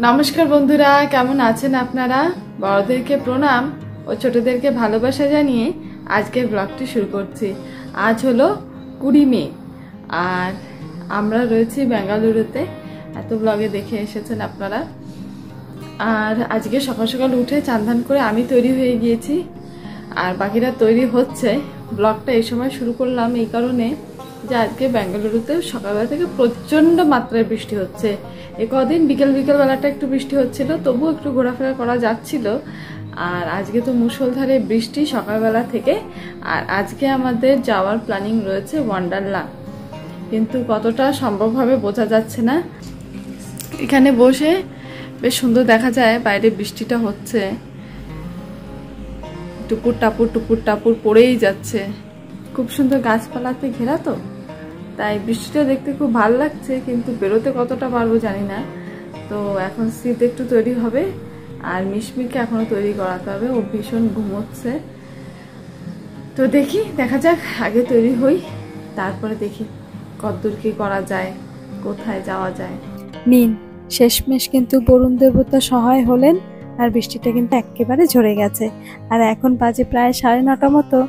নমস্কার বন্ধুরা, কেমন আছেন আপনারা? বড়দেরকে প্রণাম ও ছোটদেরকে ভালোবাসা জানিয়ে আজকের ব্লগটি শুরু করছি। আজ হলো 20 মে আর আমরা রয়েছি বেঙ্গালুরুতে। এত ব্লগে দেখে এসেছেন আপনারা। আর আজকে সকাল সকাল উঠে চান করে আমি তৈরি হয়ে গিয়েছি আর বাকিরা তৈরি হচ্ছে। ব্লগটা এই সময় শুরু করলাম এই কারণে যে আজকে বেঙ্গালুরুতে সকালবেলা থেকে প্রচণ্ড মাত্রায় বৃষ্টি হচ্ছে। কদিন বিকেল বেলাটা একটু বৃষ্টি হচ্ছিল, তবুও একটু ঘোরাফেরা করা যাচ্ছিল। আর আজকে তো মুষলধারে বৃষ্টি সকালবেলা থেকে। আর আজকে আমাদের যাওয়ার প্ল্যানিং রয়েছে ওয়ান্ডারলা, কিন্তু কতটা সম্ভব হবে বোঝা যাচ্ছে না। এখানে বসে বেশ সুন্দর দেখা যায়, বাইরে বৃষ্টিটা হচ্ছে, টুপুর টাপুর পড়েই যাচ্ছে। খুব সুন্দর গাছপালাতে ঘেরা তো, তাই বৃষ্টিটা দেখতে খুব ভালো লাগছে, কিন্তু বেরোতে কতটা পারবো জানি না। তো এখন শীত একটু তৈরি হবে আর মিশমিকে এখনো তৈরি করাতে হবে, ও ভীষণ ঘুমোচ্ছে। তো দেখা যাক, আগে তৈরি হই, তারপরে দেখি কতদূর কি করা যায়, কোথায় যাওয়া যায়। নিন, শেষমেশ কিন্তু বরুণ দেবতা সহায় হলেন আর বৃষ্টিটা কিন্তু একেবারে ঝরে গেছে। আর এখন বাজে প্রায় 9:30 মতো,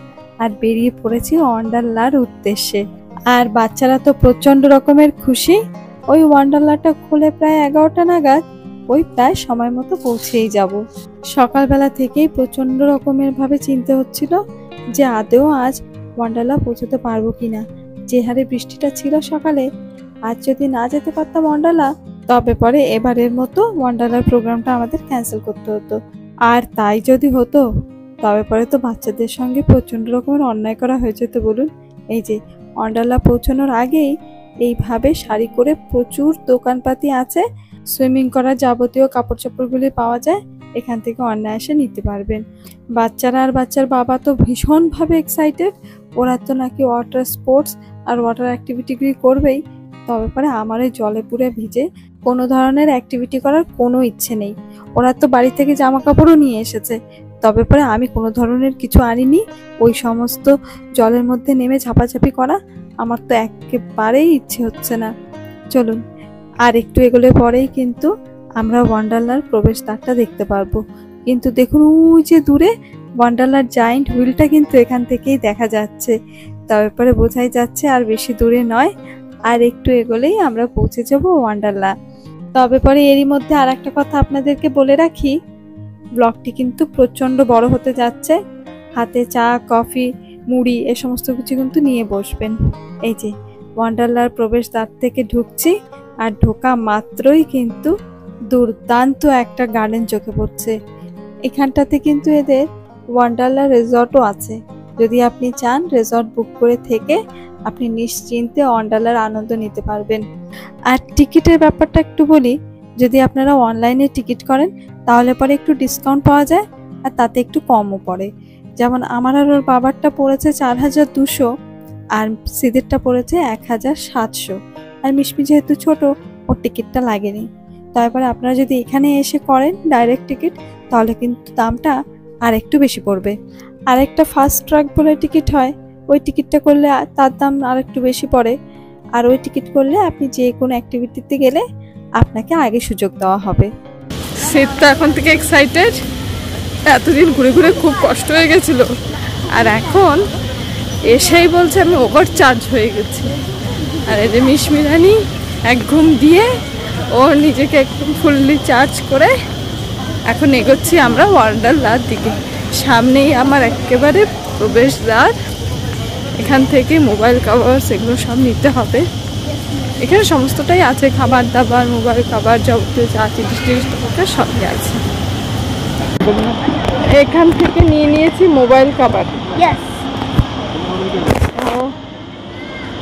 আর বেরিয়ে পড়েছি ওয়ান্ডারলার উদ্দেশ্যে। আর বাচ্চারা তো প্রচন্ড রকমের খুশি। ওই ওয়ান্ডারলাটা খুলে প্রায় 11টা নাগাদ, ওই প্রায় সময় মতো পৌঁছেই যাব। সকালবেলা থেকেই প্রচন্ড রকমের ভাবে চিন্তা হচ্ছিল যে আদৌ আজ ওয়ান্ডারলা পৌঁছতে পারবো কিনা। যে হারে বৃষ্টিটা ছিল সকালে, আজ যদি না যেতে পারতাম ওয়ান্ডারলা, তবে পরে এবারের মতো ওয়ান্ডারলার প্রোগ্রামটা আমাদের ক্যান্সেল করতে হতো। আর তাই যদি হতো, তবে পরে তো বাচ্চাদের সঙ্গে প্রচন্ড রকমের অন্যায় করা হয়ে যেত বলুন। এই যে ওয়ান্ডারলা পৌঁছানোর আগেই এইভাবে সারি করে প্রচুর দোকানপাতি আছে, সুইমিং করার যাবতীয় কাপড় চোপড়গুলি পাওয়া যায়, এখান থেকে অনায়াসে নিতে পারবেন। বাচ্চারা আর বাচ্চার বাবা তো ভীষণভাবে এক্সাইটেড। ওরা তো নাকি ওয়াটার স্পোর্টস আর ওয়াটার অ্যাক্টিভিটিগুলি করবেই। তবে পরে আমার এই জলে পুরে ভিজে কোনো ধরনের অ্যাক্টিভিটি করার কোনো ইচ্ছে নেই। ওরা তো বাড়ি থেকে জামা কাপড়ও নিয়ে এসেছে, তবে পরে আমি কোনো ধরনের কিছু আনিনি। ওই সমস্ত জলের মধ্যে নেমে ঝাপাঝাপি করা আমার তো একেবারেই ইচ্ছে হচ্ছে না। চলুন, আর একটু এগোলে পরেই কিন্তু আমরা ওয়ান্ডারলার প্রবেশদ্বারটা দেখতে পারবো। কিন্তু দেখুন, ওই যে দূরে ওয়ান্ডারলার জায়ান্ট হুইলটা কিন্তু এখান থেকেই দেখা যাচ্ছে। তবে পরে বোঝাই যাচ্ছে আর বেশি দূরে নয়, আর একটু এগোলেই আমরা পৌঁছে যাব ওয়ান্ডারলা। তবে পরে এরই মধ্যে আর একটা কথা আপনাদেরকে বলে রাখি, ব্লগটি কিন্তু প্রচন্ড বড় হতে যাচ্ছে। হাতে চা, কফি, মুড়ি এ সমস্ত কিছু কিন্তু নিয়ে বসবেন। এই যে ওয়ান্ডারলার প্রবেশদ্বার থেকে ঢুকছি, আর ঢোকা মাত্রই কিন্তু দুর্দান্ত একটা গার্ডেন চোখে পড়ছে। এখানটাতে কিন্তু এদের ওয়ান্ডারলা রিসর্টও আছে। যদি আপনি চান, রিসর্ট বুক করে থেকে আপনি নিশ্চিন্তে ওয়ান্ডারলার আনন্দ নিতে পারবেন। আর টিকিটের ব্যাপারটা একটু বলি, যদি আপনারা অনলাইনে টিকিট করেন তাহলে পরে একটু ডিসকাউন্ট পাওয়া যায়, আর তাতে একটু কমও পড়ে। যেমন আমার আর ওর বাবারটা পড়েছে 4200, আর সিদেরটা পড়েছে 1700। আর মিশমি যেহেতু ছোট, ওর টিকিটটা লাগেনি। তারপরে আপনারা যদি এখানে এসে করেন ডাইরেক্ট টিকিট, তাহলে কিন্তু দামটা আর একটু বেশি পড়বে। আরেকটা ফাস্ট ট্র্যাক বলে টিকিট হয়, ওই টিকিটটা করলে তার দাম আর একটু বেশি পড়ে। আর ওই টিকিট করলে আপনি যে কোনো অ্যাক্টিভিটিতে গেলে আপনাকে আগে সুযোগ দেওয়া হবে। শীত তো এখন থেকে এক্সাইটেড। এতদিন ঘুরে ঘুরে খুব কষ্ট হয়ে গেছিল, আর এখন এসেই বলছে আমি ওভার চার্জ হয়ে গেছি। আর এই যে মিশমি রানী এক ঘুম দিয়ে ও নিজেকে একদম ফুললি চার্জ করে এখন এগোচ্ছি আমরা ওয়ান্ডারলার দিকে। সামনেই আমার একেবারে প্রবেশদ্বার। এখান থেকে মোবাইল কভার সেগুলো সব নিতে হবে। এখানে সমস্তটাই আছে, খাবার দাবার, মোবাইল কভার, যাবতীয় যা জিনিস সবই আছে। এখান থেকে নিয়ে নিয়েছি মোবাইল কভার।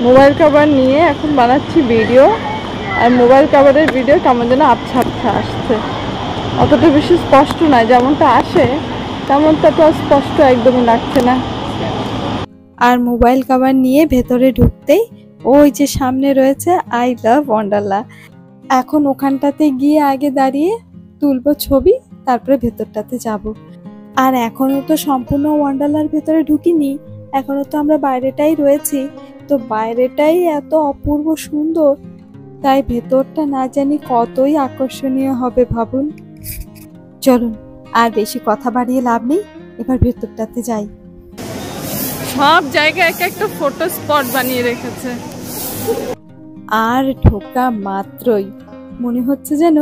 মোবাইল কভার নিয়ে এখন বানাচ্ছি ভিডিও। আর মোবাইল কভারের ভিডিও কেমন যেন আবছা আসছে, অতটা বেশি স্পষ্ট নয়। যেমনটা আসে তেমনটা তো স্পষ্ট একদমই লাগছে না। আর মোবাইল কভার নিয়ে ভেতরে ঢুকতেই ওই যে সামনে রয়েছে আই লাভ ওয়ান্ডারলা। এখন ওখানটাতে গিয়ে আগে দাঁড়িয়ে তুলবো ছবি, তারপরে ভেতরটাতে যাব। আর এখনো তো সম্পূর্ণ ওয়ান্ডারলার ভেতরে ঢুকিনি, এখনো তো আমরা বাইরেটাই রয়েছি। তো বাইরেটাই এত অপূর্ব সুন্দর, তাই ভেতরটা না জানি কতই আকর্ষণীয় হবে ভাবুন। চলুন আর বেশি কথা বাড়িয়ে লাভ নেই, এবার ভেতরটাতে যাই। সব জায়গায় একটা ফটো স্পট বানিয়ে রেখেছে। আর ঢোকা মাত্রই মনে হচ্ছে যেন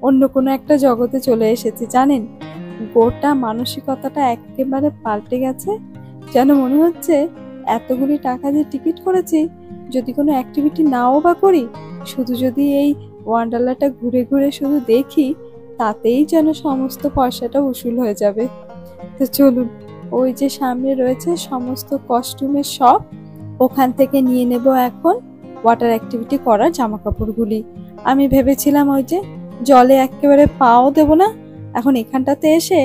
অন্য কোনো একটা জগতে চলে এসেছি জানেন। গোটা মানসিকতাটা একেবারে পাল্টে গেছে। যেন মনে হচ্ছে এতগুলি টাকা দিয়ে টিকিট করেছি, যদি কোনো অ্যাক্টিভিটি নাও বা করি, শুধু যদি এই ওয়ান্ডারল্যান্ডটা ঘুরে ঘুরে শুধু দেখি, তাতেই যেন সমস্ত পয়সাটা উসুল হয়ে যাবে। তো চলুন, ওই যে সামনে রয়েছে সমস্ত কস্টিউমের শপ, ওখান থেকে নিয়ে নেব এখন ওয়াটার অ্যাক্টিভিটি করার জামা কাপড়গুলি। আমি ভেবেছিলাম ওই যে জলে একেবারে পাও দেব না, এখন এখানটাতে এসে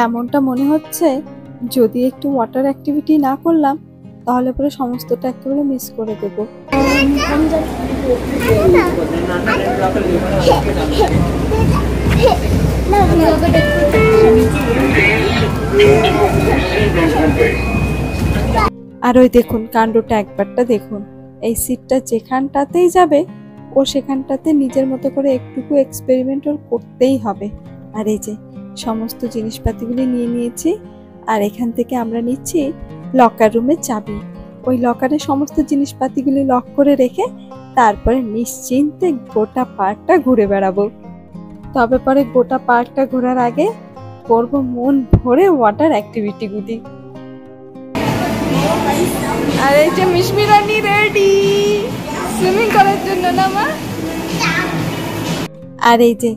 এমনটা মনে হচ্ছে যদি একটু ওয়াটার অ্যাক্টিভিটি না করলাম তাহলে পরে সমস্তটা একেবারে মিস করে দেব। আর ওই দেখুন কাণ্ডটা একবারটা দেখুন, এই সিটটা যেখানটাতেই যাবে ও সেখানটাতে নিজের মতো করে একটুকু এক্সপেরিমেন্ট ওর করতেই হবে। আর এই যে সমস্ত জিনিসপাতিগুলি নিয়ে নিয়েছি, আর এখান থেকে আমরা নিচ্ছি লকার রুমের চাবি। ওই লকারে সমস্ত জিনিসপাতিগুলি লক করে রেখে তারপরে নিশ্চিন্তে গোটা পার্কটা ঘুরে বেড়াবো। তবে পরে গোটা পার্কটা ঘোরার আগে করব মন ভরে ওয়াটার অ্যাক্টিভিটিগুলি। আর এই যে মিশমি রানী রেডি সুইমিং করার জন্য না মা? আর এই যে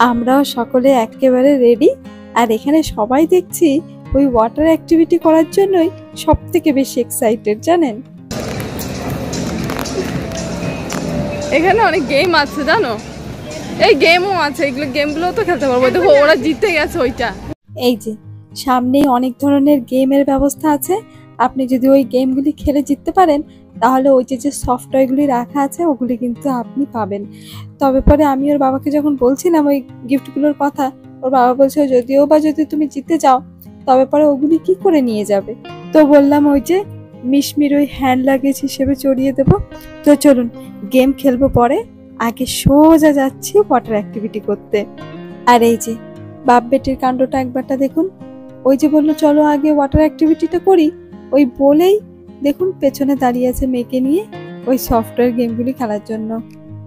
আমরাও সকলে একেবারে রেডি। আর এখানে সবাই দেখছি ওই ওয়াটার অ্যাক্টিভিটি করার জন্যই সব থেকে বেশি এক্সাইটেড জানেন। এখানে অনেক গেম আছে জানো, এই গেমও আছে, এগুলো গেমগুলো তো খেলতে পারবো। দেখো ওরা জিতে গেছে ওইটা। এই যে সামনেই অনেক ধরনের গেমের ব্যবস্থা আছে, আপনি যদি ওই গেমগুলি খেলে জিততে পারেন তাহলে ওই যে সফটওয়্যারগুলি রাখা আছে ওগুলি কিন্তু আপনি পাবেন। তবে পরে আমি ওর বাবাকে যখন বলছিলাম ওই গিফটগুলোর কথা, ওর বাবা বলছে যদিও বা যদি তুমি জিতে যাও তবে পরে ওগুলি কি করে নিয়ে যাবে। তো বললাম ওই যে মিশমির ওই হ্যান্ড লাগেজ হিসেবে চড়িয়ে দেবো। তো চলুন গেম খেলবো পরে, আগে সোজা যাচ্ছি ওয়াটার অ্যাক্টিভিটি করতে। আর এই যে বাপ বেটির কাণ্ডটা একবারটা দেখুন, ওই যে বললো চলো আগে ওয়াটার অ্যাক্টিভিটিটা করি, ওই বলেই দেখুন পেছনে দাঁড়িয়ে আছে মেয়েকে নিয়ে ওই সফটওয়্যার গেমগুলি খেলার জন্য।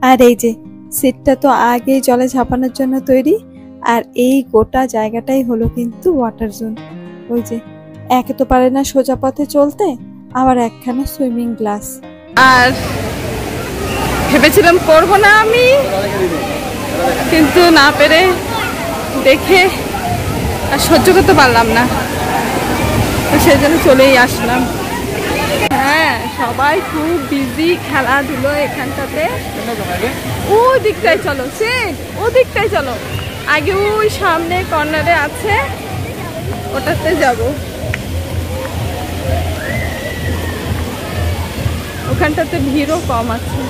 আর এই যে সিটটা তো আগেই জলে ঝাঁপানোর জন্য তৈরি, আর এই গোটা জায়গাটাই হলো কিন্তু ওয়াটার জোন। ওই যে একে তো পারে না সোজা পথে চলতে, আবার একখানা সুইমিং গ্লাস। আর ভেবেছিলাম করবো না আমি, কিন্তু না পেরে দেখে আর সহ্য করতে পারলাম না, তো সেই জন্য চলেই আসলাম। হ্যাঁ সবাই খুব বিজি খেলাধুলো এখানটাতে। ও দিকটাই চলো, সেট ও দিকটাই চলো, আগে ওই সামনে কর্নারে আছে ওটাতে যাব, ওখানটাতে ভিড়ও কম আছে।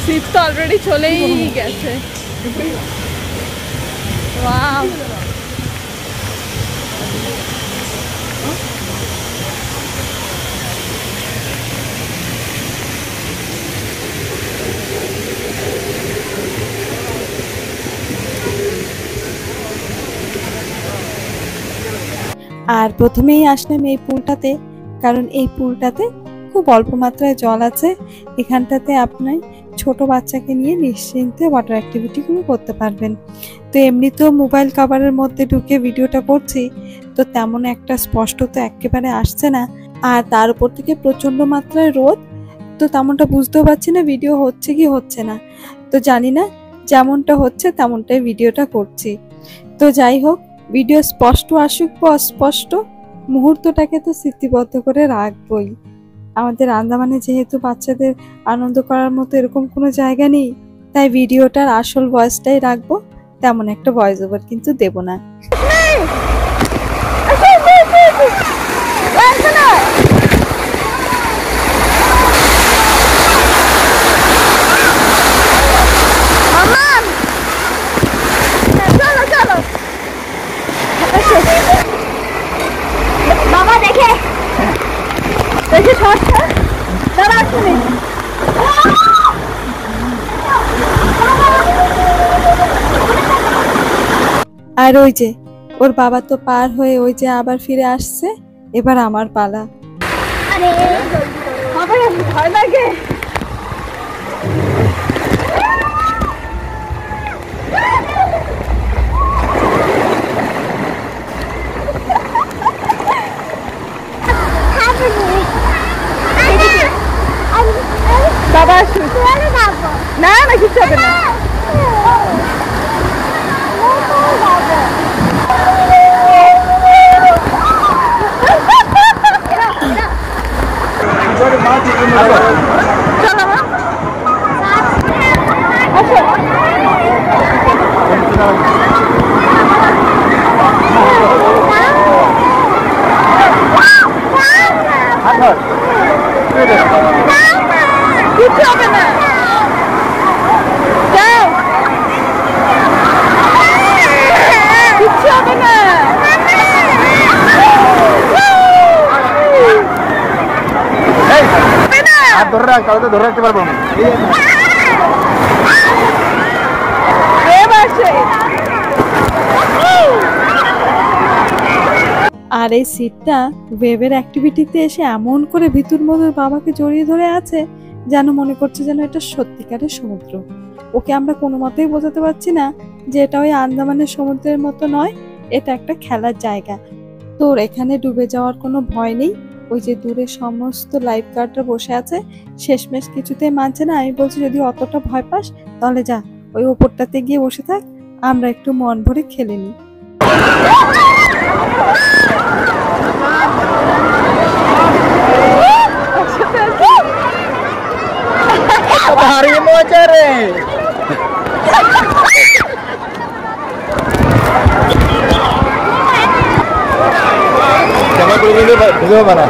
শীত তো অলরেডি চলেই গেছে। ওয়াও আর প্রথমেই আসলাম এই পুলটাতে, কারণ এই পুলটাতে খুব অল্প মাত্রায় জল আছে। এখানটাতে আপনি ছোট বাচ্চাকে নিয়ে নিশ্চিন্তে ওয়াটার অ্যাক্টিভিটিগুলো করতে পারবেন। তো এমনিতেও মোবাইল কভারের মধ্যে ঢুকে ভিডিওটা করছি, তো তেমন একটা স্পষ্ট তো একেবারে আসছে না, আর তার উপর থেকে প্রচণ্ড মাত্রায় রোদ, তো তেমনটা বুঝতেও পারছি না ভিডিও হচ্ছে কি হচ্ছে না। তো জানি না, যেমনটা হচ্ছে তেমনটাই ভিডিওটা করছি। তো যাই হোক, ভিডিও স্পষ্ট আসুক বা অস্পষ্ট, মুহূর্তটাকে তো স্মৃতিবদ্ধ করে রাখবই। আমাদের আন্দামানে যেহেতু বাচ্চাদের আনন্দ করার মতো এরকম কোনো জায়গা নেই, তাই ভিডিওটার আসল ভয়েসটাই রাখবো, তেমন একটা ভয়েস ওভার কিন্তু দেব না। আর ওই যে ওর বাবা তো পার হয়ে ওই যে আবার ফিরে আসছে, এবার আমার পালা। ভয় লাগে। বাবা আসুন। না না কিছু হবে না। কিছু হবে না। কিচ্ছু হবে না। ধরে রাখতে পারবো না। আর এই সিটটা ওয়েবের অ্যাক্টিভিটিতে এসে এমন করে ভিতুর মধুর বাবাকে জড়িয়ে ধরে আছে যেন মনে করছে যেন এটা সত্যিকারের সমুদ্র। ওকে আমরা কোনো মতেই বোঝাতে পারছি না যে এটা ওই আন্দামানের সমুদ্রের মতো নয়, এটা একটা খেলার জায়গা। তোর এখানে ডুবে যাওয়ার কোনো ভয় নেই। ওই যে দূরে সমস্ত লাইফ গার্ডরা বসে আছে, শেষমেশ কিছুতেই মানছে না। আমি বলছি যদি অতটা ভয় পাস তাহলে যা ওই ওপরটাতে গিয়ে বসে থাক, আমরা একটু মন ভরে খেলে নিই। Harimau aja re. Coba dulu video mana?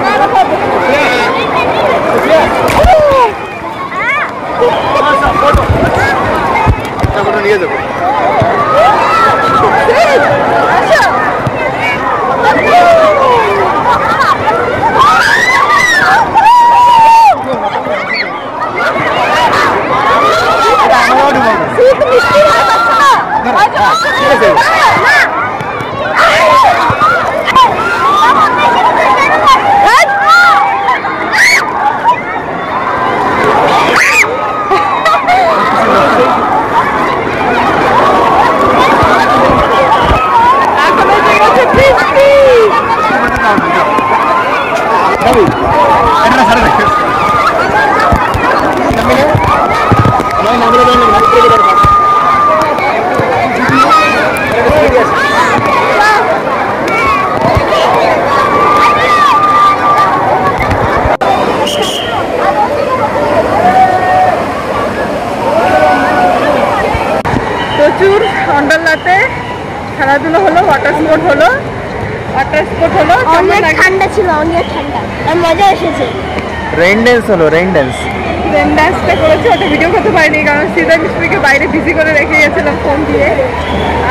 Coba lihat dulu. প্রচুর ওয়ান্ডারলাতে খেলাধুলো হলো, ওয়াটার স্পোর্ট হলো। অনেক ঠান্ডা ছিল, অনেক ঠান্ডা আর মজা এসেছে। রেইন ড্যান্স হলো, রেইন ড্যান্স। রেন ডান্সটা করেছে, ওটা ভিডিও করতে পারিনি কারণ সিদা মিষ্টিকে বাইরে বিজি করে রেখে গেছিলাম ফোন দিয়ে।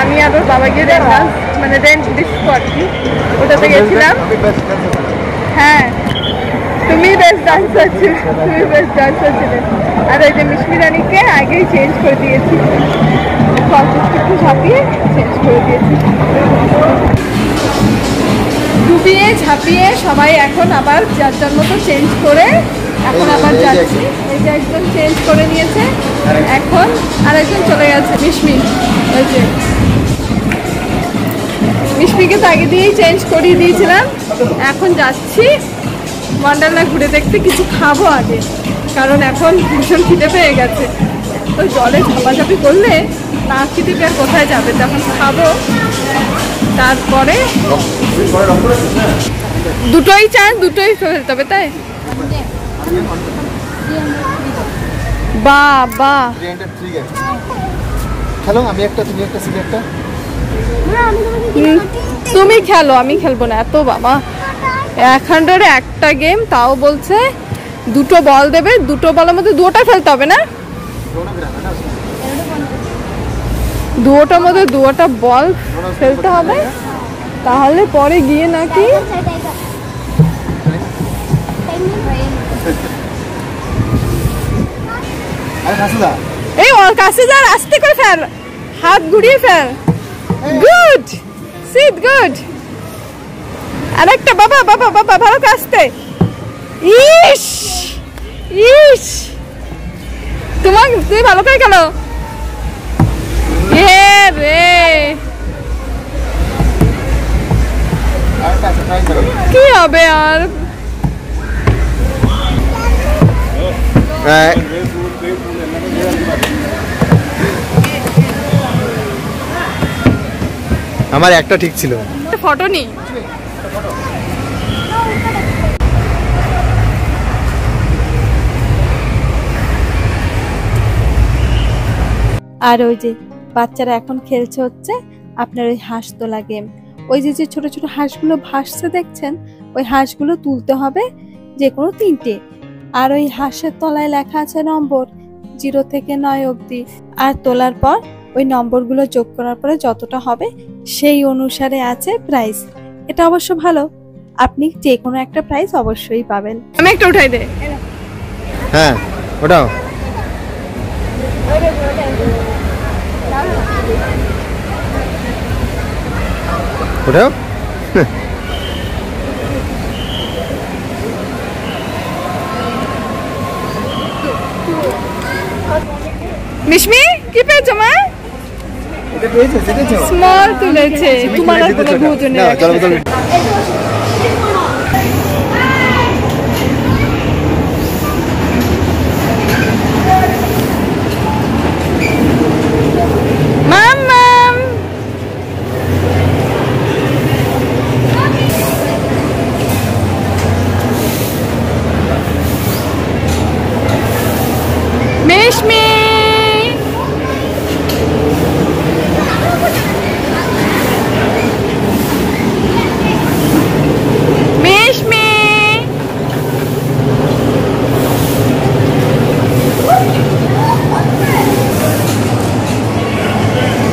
আমি আর ওর বাবা গিয়ে রেন ডান্স মানে রেন ডিস্কো আর কি ওটাতে গেছিলাম। হ্যাঁ তুমি বেস্ট ডান্সার ছিলে, আর ওই যে মিষ্টি রানীকে আগেই চেঞ্জ করে দিয়েছি, একটু ঝাঁপিয়ে চেঞ্জ করে দিয়েছি। ডুবিয়ে ঝাঁপিয়ে সবাই এখন আবার যার যার মতো চেঞ্জ করে এখন আবার যাচ্ছি। এই যে একজন চেঞ্জ করে নিয়েছে, এখন আরেকজন চলে গেছে মিশমি। ওই যে মিশমিকে তো আগে দিয়েই চেঞ্জ করিয়ে দিয়েছিলাম। এখন যাচ্ছি ওয়ান্ডারলা ঘুরে দেখতে, কিছু খাবো আগে কারণ এখন ভীষণ খিদে পেয়ে গেছে। তো জলে ঝাপাঝাপি করলে না খিদে পেয়ে কোথায় যাবে, তখন খাবো। তারপরে দুটোই চান, দুটোই ফেলতে হবে তাই। বাহ বাহ, খেলো, আমি একটা, তুমি একটা, তুমি একটা। তুমি খেলো, আমি খেলবো না। এত বাবা 100 একটা গেম, তাও বলছে দুটো বল দেবে, দুটো বলের মধ্যে দুটোটা ফেলতে হবে না, দুটোটার মধ্যে দুটোটা বল ফেলতে হবে, তাহলে পরে গিয়ে নাকি এই ওর কাছে যা, আস্তে করে ফেল, হাত ঘুরিয়ে ফেল। Good seat good. আরেকটা বাবা বাবা বাবা ভালো কাজতে। ইস ইস তোমার তুই ভালো করে গেল রে। কি হবে আর আমার একটা ঠিক ছিল। ফটো নি আর ওই যে বাচ্চারা এখন খেলছে হচ্ছে আপনার ওই হাঁস তোলা গেম। ওই যে যে ছোট ছোট হাঁসগুলো ভাসছে দেখছেন, ওই হাঁসগুলো তুলতে হবে যে কোনো 3টে। আর ওই হাঁসের তলায় লেখা আছে নম্বর 0 থেকে 9 অবধি। আর তোলার পর ওই নম্বরগুলো যোগ করার পরে যতটা হবে সেই অনুসারে আছে প্রাইস। এটা অবশ্য ভালো, আপনি যে কোনো একটা প্রাইস অবশ্যই পাবেন। আমি একটা উঠাই দে। হ্যাঁ ওটাও ওটাও মিশমি কি পেয়েছো মা? এটা পেয়েছো জিতেছো। স্মল তুলেছে তোমার আর কোনো দুজনে। চলো চলো। মাম্মাম মিশমি মিশমি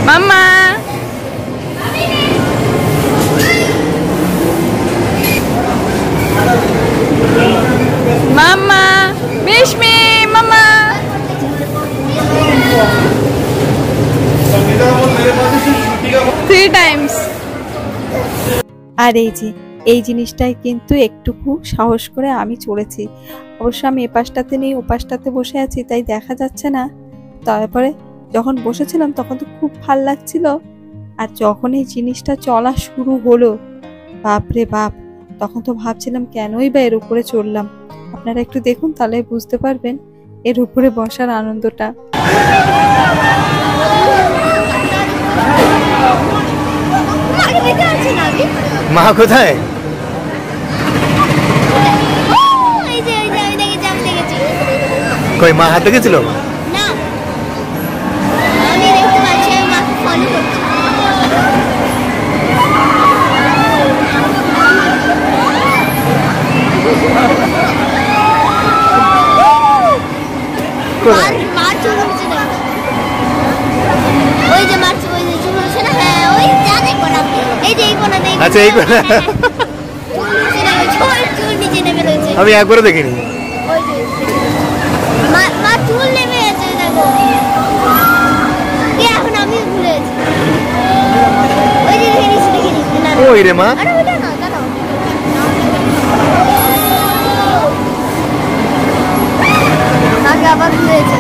মাম্মা মাম্মা মিশমি মাম্মা 3 times। আর এই যে এই জিনিসটাই কিন্তু একটুকু সাহস করে আমি চড়েছি। অবশ্য আমি এপাশটাতে নেই ওপাশটাতে বসে আছি তাই দেখা যাচ্ছে না। তারপরে যখন বসেছিলাম তখন তো খুব ভাল লাগছিল, আর যখন এই জিনিসটা চলা শুরু হলো বাপরে বাপ, তখন তো ভাবছিলাম কেনই বা এর উপরে চড়লাম। আপনারা একটু দেখুন তাহলে বুঝতে পারবেন এর উপরে বসার আনন্দটা। মা কোথায়? কই মা হাতে গেছিল? না আমি দেখতে পাচ্ছি, আমি মাকে ফলো করছি। মা চুল উঠছে না, ওই যে মাছ ওই যে চুল উঠছে না। হ্যাঁ ওই যা দেখো না, এই যে এই কোণা দেখো। আচ্ছা এই কোণা চুল নিচে নেমে রয়েছে। আমি একবারও দেখিনি। ওই যে মা চুল নেমে আছে দেখো। এখন আমি ভুলে গেছি। ওই যে দেখে নিচ্ছি দেখে নিচ্ছি। না ওই রে মা, আরে ওইটা না দাঁড়াও। মাকে আবার ভুলে গেছে।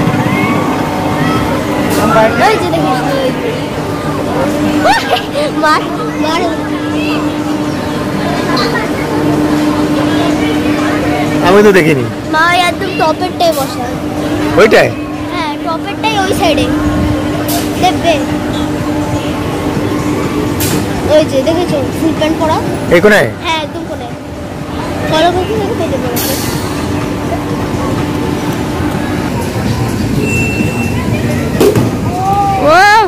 ওই যে দেখে মার মার আমি তো দেখিনি। মা একদম টপেরটাই বসা। ওইটাই? হ্যাঁ টপেরটাই ওই সাইডে দেখবে। ওই যে দেখেছো ফুল প্যান্ট পরা? এই কোণায়? হ্যাঁ একদম কোণায়। ফলো করতে দেখে পেতে পড়েছে। Wow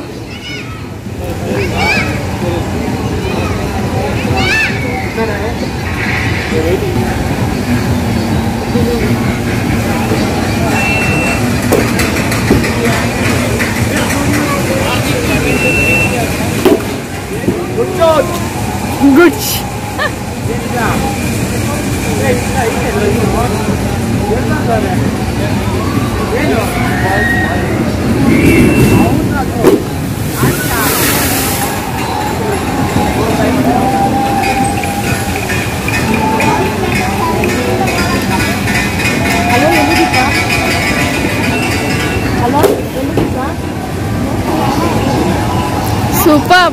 good super.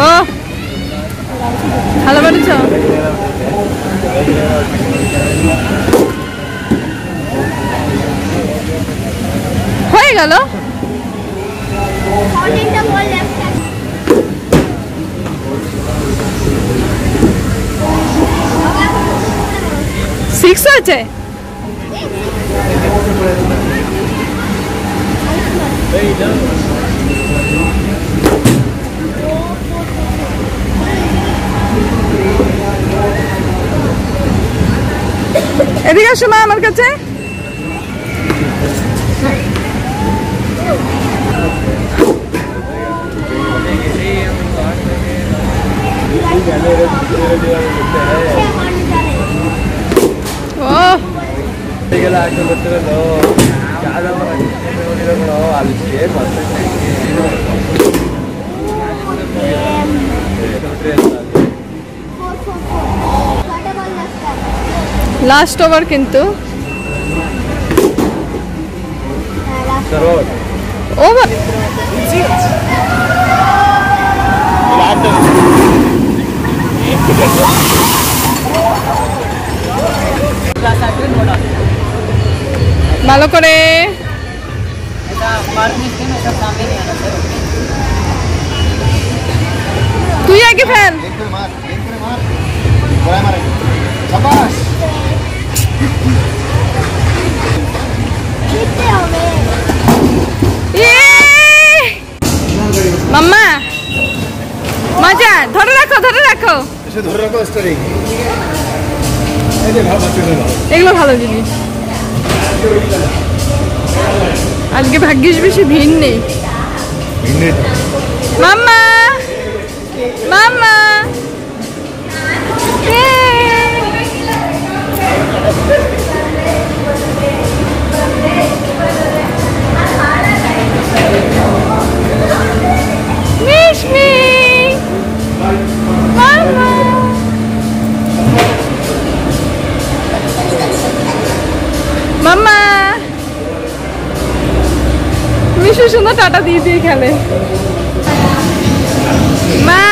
ও ভালো বেড়েছ। হয়ে গেল। অনেকটা বল লেফট 6 হয়েছে। এদিকে আসো মা আমার কাছে। ও লাস্ট ওভার কিন্তু ওভার। ভালো করে তুই আগে ফেল। মাম্মা মজা ধরে রাখো ধরে রাখো। এগুলো ভালো জিনিস। আজকে ভাগ্যিস বেশি ভিড় নেই। মাম্মা মাম্মা মিশমি মাম্মা মাম্মা মিশু সুন্দর টাটা দিয়ে দিয়ে খেলে। মা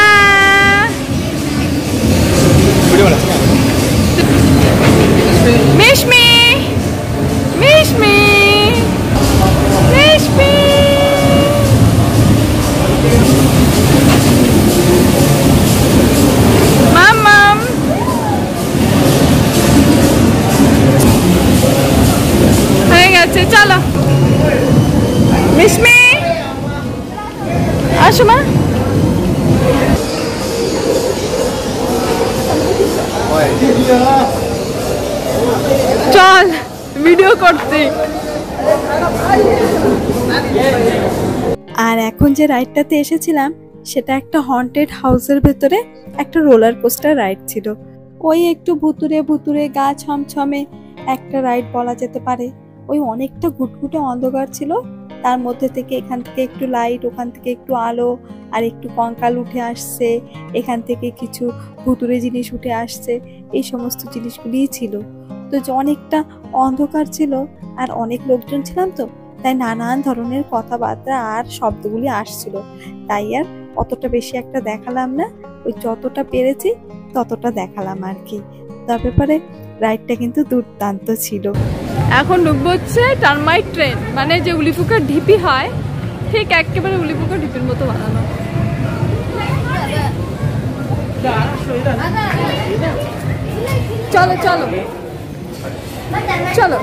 মিশমি মিশমি মিশমি মাম্মাম হয়ে গেছে চলো। মিশমি আসো মা। চল ভিডিও করতে। আর এখন যে রাইডটাতে এসেছিলাম সেটা একটা হন্টেড হাউসের ভেতরে একটা রোলার কোস্টার রাইড ছিল। ওই একটু ভুতুরে ভুতুরে গা ছমছমে একটা রাইড বলা যেতে পারে। ওই অনেকটা ঘুটঘুটে অন্ধকার ছিল, তার মধ্যে থেকে এখান থেকে একটু লাইট, ওখান থেকে একটু আলো, আর একটু কঙ্কাল উঠে আসছে, এখান থেকে কিছু ভুতুরে জিনিস উঠে আসছে, এই সমস্ত জিনিসগুলিই ছিল। তো অনেকটা অন্ধকার ছিল আর অনেক লোকজন ছিলাম, তো তাই নানান ধরনের কথাবার্তা আর শব্দগুলি আসছিল, তাই আর অতটা বেশি একটা দেখালাম না। ওই যতটা পেরেছি ততটা দেখালাম আর কি। তার ব্যাপারে রাইডটা কিন্তু দুর্দান্ত ছিল। এখন ঢুকবো হচ্ছে টারমাইট ট্রেন, মানে যে উলিপুকার ঢিপি হয় ঠিক একেবারে উলিপুকার ঢিপির মতো বানানো। চলো চলো চলো।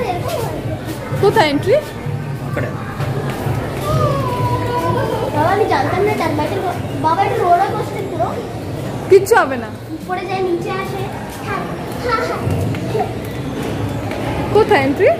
কোথায় এন্ট্রি? বাবা আমি জানতাম না টারমাইটের বাবা এটা রোলার কোস্টার পুরো কিচ্ছু হবে না। উপরে যায় নিচে আসে। কোথায় এন্ট্রি?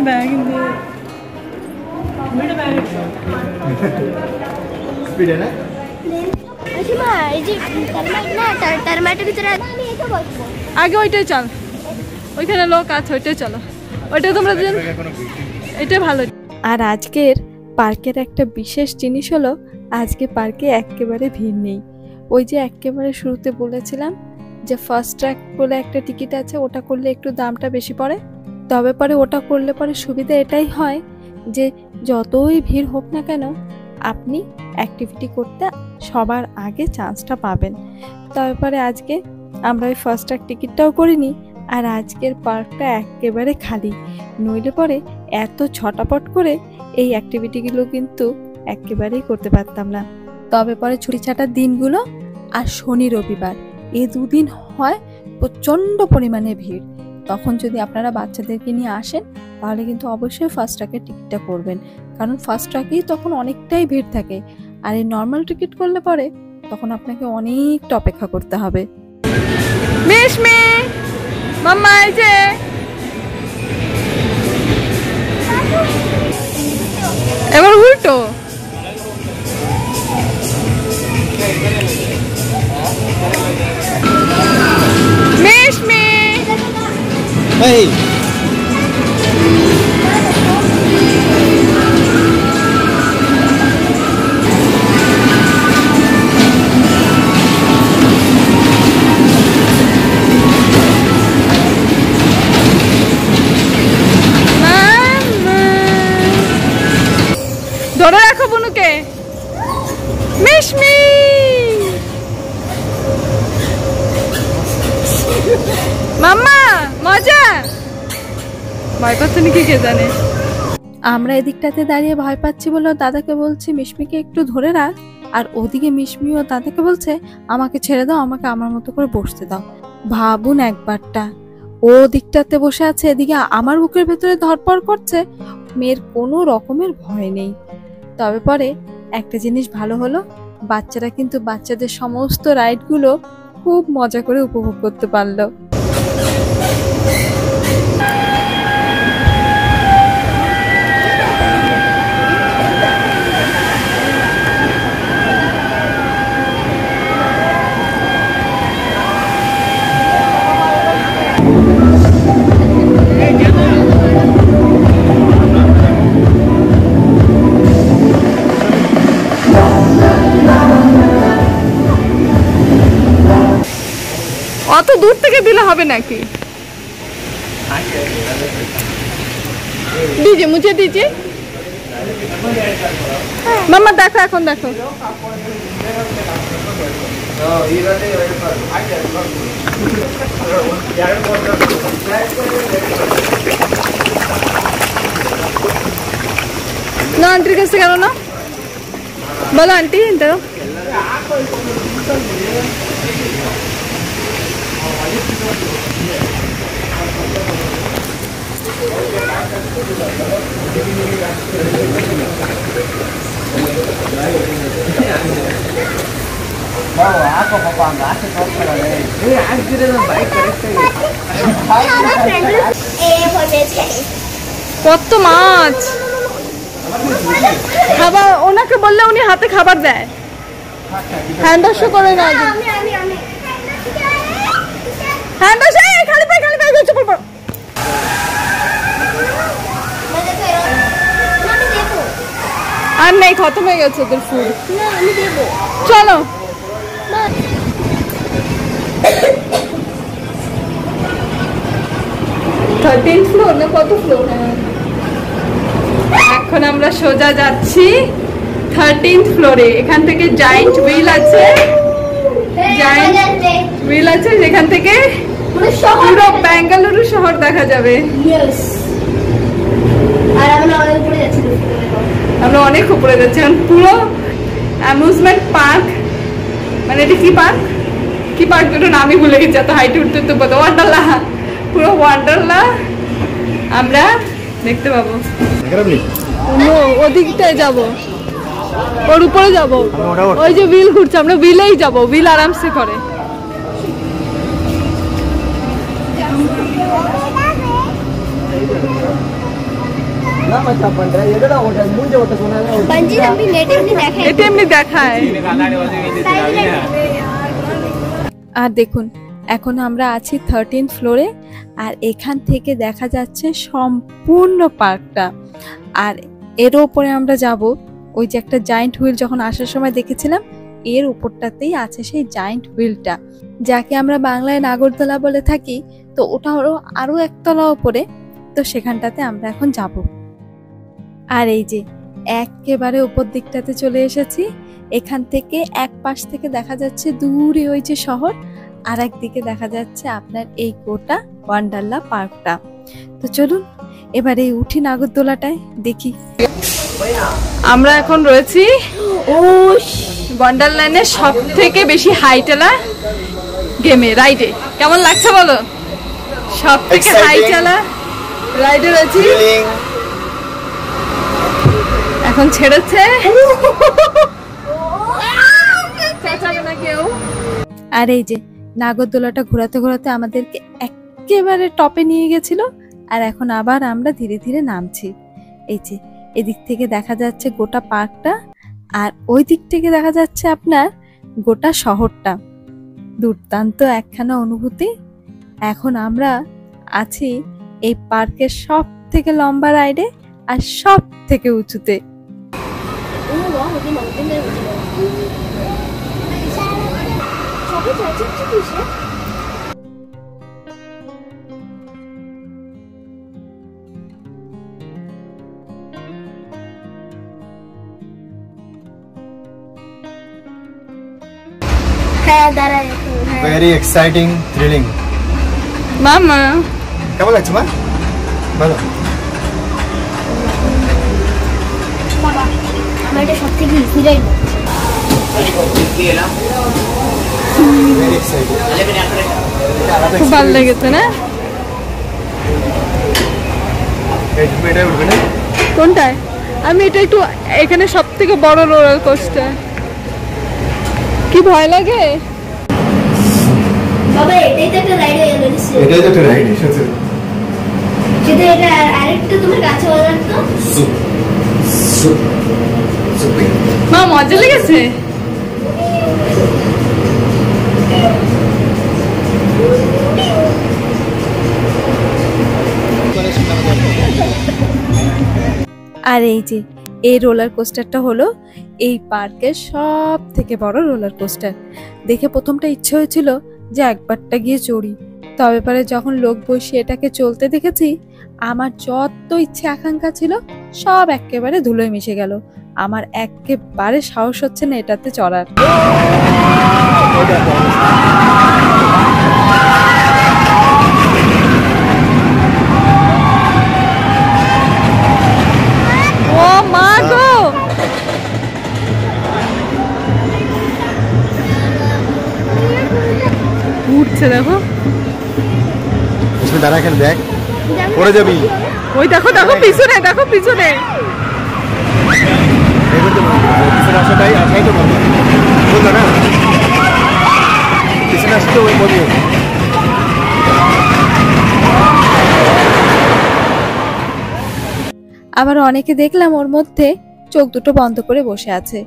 ব্যাগ স্পিডে না মা এই যে টারমাটোর ভিতরে আমি এটা বলবো আগে ওইটাই চল, ওইখানে লোক আছে, ওইটাই চলো, ওইটা তোমরা এটা ভালো। আর আজকের পার্কের একটা বিশেষ জিনিস হলো আজকে পার্কে একেবারে ভিড় নেই। ওই যে একেবারে শুরুতে বলেছিলাম যে ফার্স্ট ট্র্যাক বলে একটা টিকিট আছে, ওটা করলে একটু দামটা বেশি পড়ে। তবে পরে ওটা করলে পরে সুবিধা এটাই হয় যে যতই ভিড় হোক না কেন আপনি অ্যাক্টিভিটি করতে সবার আগে চান্সটা পাবেন। তবে পরে আজকে আমরা ওই ফার্স্ট ট্র্যাক টিকিটটাও করিনি, আর আজকের পার্কটা একেবারে খালি, নইলে পরে এত ছটাপট করে এই অ্যাক্টিভিটিগুলো কিন্তু একেবারেই করতে পারতাম না। তবে পরে ছুটি ছাটার দিনগুলো আর শনি রবিবার এই দুদিন হয় প্রচণ্ড পরিমাণে ভিড়। তখন যদি আপনারা বাচ্চাদেরকে নিয়ে আসেন তাহলে কিন্তু অবশ্যই ফার্স্ট ট্র্যাকের টিকিটটা করবেন, কারণ ফার্স্ট ট্র্যাকেই তখন অনেকটাই ভিড় থাকে। আর এই নর্মাল টিকিট করলে পরে তখন আপনাকে অনেকটা অপেক্ষা করতে হবে। মিশমি মাম্মা এই যে এবার উল্টো মিশমি এই ধরে রাখো বুনুকে। মিশমি মাম্মা মজা, ভয় পাচ্ছে নাকি কে জানে। আমরা এদিকটাতে দাঁড়িয়ে ভয় পাচ্ছি বলে দাদাকে বলছি মিশমিকে একটু ধরে রাখ, আর ওদিকে মিশমিও দাদাকে বলছে আমাকে ছেড়ে দাও, আমাকে আমার মতো করে বসতে দাও। ভাবুন একবারটা, ও দিকটাতে বসে আছে, এদিকে আমার বুকের ভেতরে ধরপড় করছে, মেয়ের কোনো রকমের ভয় নেই। তবে পরে একটা জিনিস ভালো হলো, বাচ্চারা কিন্তু বাচ্চাদের সমস্ত রাইডগুলো খুব মজা করে উপভোগ করতে পারলো। অত দূর থেকে দিলে হবে নাকি? দিজি মুছে দিজি মাম্মা, দেখো এখন দেখো। না আন্টির কাছে গেল না, বলো আন্টি তো কত মাছ খাবার, ওনাকে বললে উনি হাতে খাবার দেয়, হ্যান্ড ওয়াশ করে না। হ্যান্ড ওয়াশ খালি পায়ে চপ্পল পর। আর নেই, খতম হয়ে গেছে ওদের ফুড। চলো থার্টিন ফ্লোর না কত ফ্লোর? এখন আমরা সোজা যাচ্ছি 13th ফ্লোরে। এখান থেকে জায়েন্ট হুইল আছে, জায়েন্ট হুইল আছে যেখান থেকে পুরো বেঙ্গালুরু শহর দেখা যাবে। আমরা অনেক উপরে যাচ্ছি, পুরো অ্যামিউজমেন্ট পার্ক, মানে এটা কি পার্ক, কি পার্ক দুটো নামই ভুলে গেছি, এত হাইটে উঠতে উঠতে বলতে, ওয়ান্ডারলা, পুরো ওয়ান্ডারলা আমরা দেখতে পাবো। ওদিকটায় যাবো, ওর উপরে যাবো, ওই যে হুইল ঘুরছে, আমরা হুইলেই যাবো, হুইল আরামসে করে। बंजी जंपिंग नेट एमनी देखे এটা এমনি দেখায়। আর দেখুন এখন আমরা আছি 13 ফ্লোরে, আর এখান থেকে দেখা যাচ্ছে সম্পূর্ণ পার্কটা। আর এর উপরে আমরা যাব, ওই যে একটা জায়ান্ট হুইল যখন আসার সময় দেখেছিলাম, এর উপরটাতেই আছে সেই জায়ান্ট হুইলটা, যাকে আমরা বাংলায় নাগরদোলা বলে থাকি। তো ওটা হলো আরো একতলা উপরে, তো সেখানটাতে আমরা এখন যাব। আর এই যে একেবারে উপর দিকটাতে চলে এসেছি। এখান থেকে এক পাশ থেকে দেখা যাচ্ছে দূরে ওই যে শহর, আর একদিকে দেখা যাচ্ছে আপনার এই গোটা ওয়ান্ডারলা পার্কটা। তো চলুন এবারে উঠি নাগরদোলাটায়, দেখি। আমরা এখন রয়েছি ওয়ান্ডারল্যান্ডের সব থেকে বেশি হাইটেলা গেমে, রাইডে। কেমন লাগছে বলো? সব থেকে Exciting. হাইটেলা রাইডে রয়েছি। Feeling. এখন ছেড়েছে। চেঁচাবে না কেউ। আর এই যে নাগরদোলাটা ঘোরাতে ঘোরাতে আমাদেরকে একেবারে টপে নিয়ে গেছিল, আর এখন আবার আমরা ধীরে ধীরে নামছি। এই যে এদিক থেকে দেখা যাচ্ছে গোটা পার্কটা, আর ওই দিক থেকে দেখা যাচ্ছে আপনার গোটা শহরটা। দুর্দান্ত একখানা অনুভূতি। এখন আমরা আছি এই পার্কের সব থেকে লম্বা রাইডে, আর সব থেকে উঁচুতে। হ্যাঁ দাঁড়ায় Very exciting, thrilling. মামা কেমন লাগছে মা? ভালো। বাবা আমার এটা সব থেকে ইজি রাইড Very exciting. খুব ভালো লেগেছে না? এটা উঠবে না? কোনটায়? আমি এটা একটু, এখানে সব থেকে বড় রোলার কোস্টার। কি ভয় লাগে? বাবা এটাই তো একটা রাইড হয়ে গেল এটাই তো একটা রাইড, সত্যি। যদি এটা আরেকটু তোমার কাছে বলার তো মা মজা লেগেছে? আর এই যে এই রোলার কোস্টারটা হলো এই পার্কের সব থেকে বড় রোলার কোস্টার। দেখে প্রথমটা ইচ্ছে হয়েছিল যে একবারটা গিয়ে চড়ি, তবে পরে যখন লোক বসিয়ে এটাকে চলতে দেখেছি, আমার যত ইচ্ছে আকাঙ্ক্ষা ছিল সব একেবারে ধুলোয় মিশে গেল। আমার একেবারে সাহস হচ্ছে না এটাতে চড়ার। ও মা গো, উঠছে দেখো। इसमें दाঁড়া, এখানে দেখ, পড়ে যাবি। ওই দেখো দেখো পিছনে, দেখো পিছনে। এবার তো পিছনে আসাটাই তো বন্ধ বললো না, পিছনে আসতে ওই বন্ধ। আবার অনেকে দেখলাম ওর মধ্যে চোখ দুটো বন্ধ করে বসে আছে।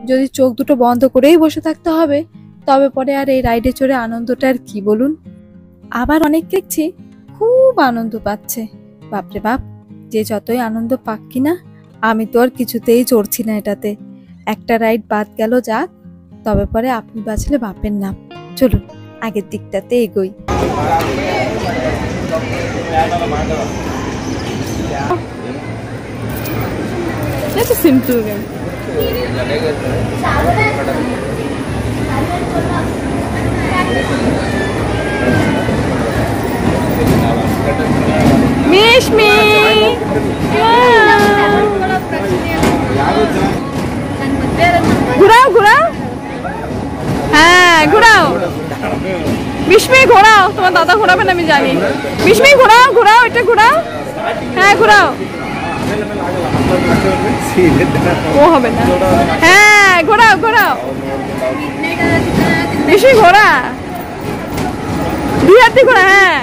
যদি চোখ দুটো বন্ধ করেই বসে থাকতে হবে, তবে পরে আর এই রাইডে চড়ে আনন্দটা আর কি বলুন। আবার অনেক দেখছি খুব আনন্দ পাচ্ছে। বাপরে বাপ, যে যতই আনন্দ পাক কিনা, আমি তো আর কিছুতেই চড়ছি না এটাতে। একটা রাইড বাদ গেল যাক, তবে পরে আপনি বাঁচলে বাপের নাম। চলুন আগের দিকটাতে এগোই। It's a simple game. Mishmi! ঘোরাও ঘোরাও, হ্যাঁ ঘোরাও। মিশমি ঘোরাও, তোমার দাদা ঘোরাবেন আমি জানি। মিশমি ঘোরাও ঘোরাও, এটা ঘোরাও, হ্যাঁ ঘোরাও। ও হবে না, হ্যাঁ ঘোরাও ঘোরাও। মিশমি ঘোরা, দুই হাত দিয়ে ঘোরা, হ্যাঁ।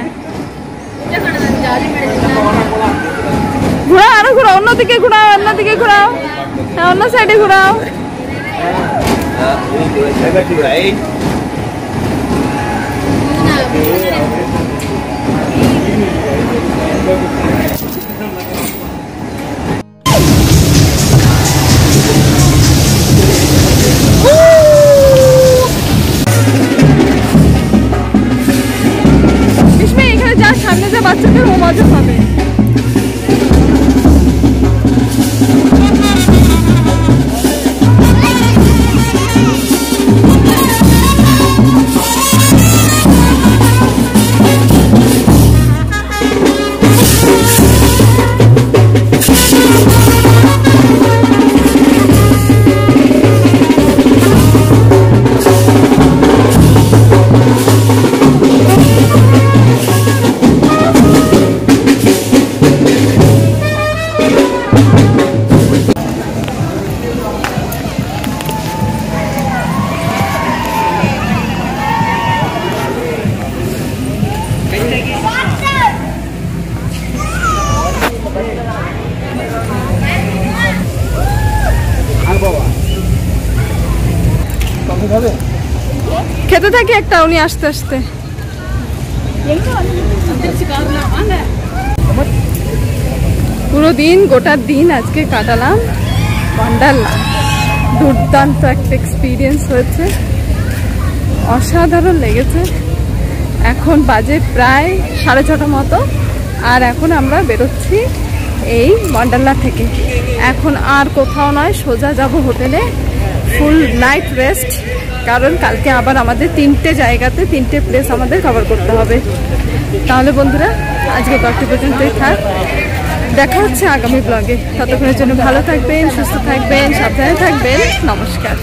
ঘোরাও, আরো ঘোরাও, অন্যদিকে ঘোরাও, অন্যদিকে ঘোরাও, হ্যাঁ অন্য সাইডে ঘোরাও। এখানে যা সামনে যা বাচ্চাদের ও মজা হবে। খেতে থাকি একটা, উনি আস্তে আস্তে। পুরো দিন, গোটা দিন আজকে কাটালাম ওয়ান্ডারল্যান্ড। দুর্দান্ত একটা এক্সপিরিয়েন্স হয়েছে, অসাধারণ লেগেছে। এখন বাজে প্রায় 6:30 মতো, আর এখন আমরা বেরোচ্ছি এই ওয়ান্ডারল্যান্ড থেকে। এখন আর কোথাও নয়, সোজা যাব হোটেলে, ফুল নাইট রেস্ট, কারণ কালকে আবার আমাদের 3টে জায়গাতে 3টে প্লেস আমাদের কভার করতে হবে। তাহলে বন্ধুরা আজকে ব্লগটি পর্যন্তই থাক, দেখা হচ্ছে আগামী ব্লগে। ততক্ষণের জন্য ভালো থাকবেন, সুস্থ থাকবেন, সাবধানে থাকবেন। নমস্কার।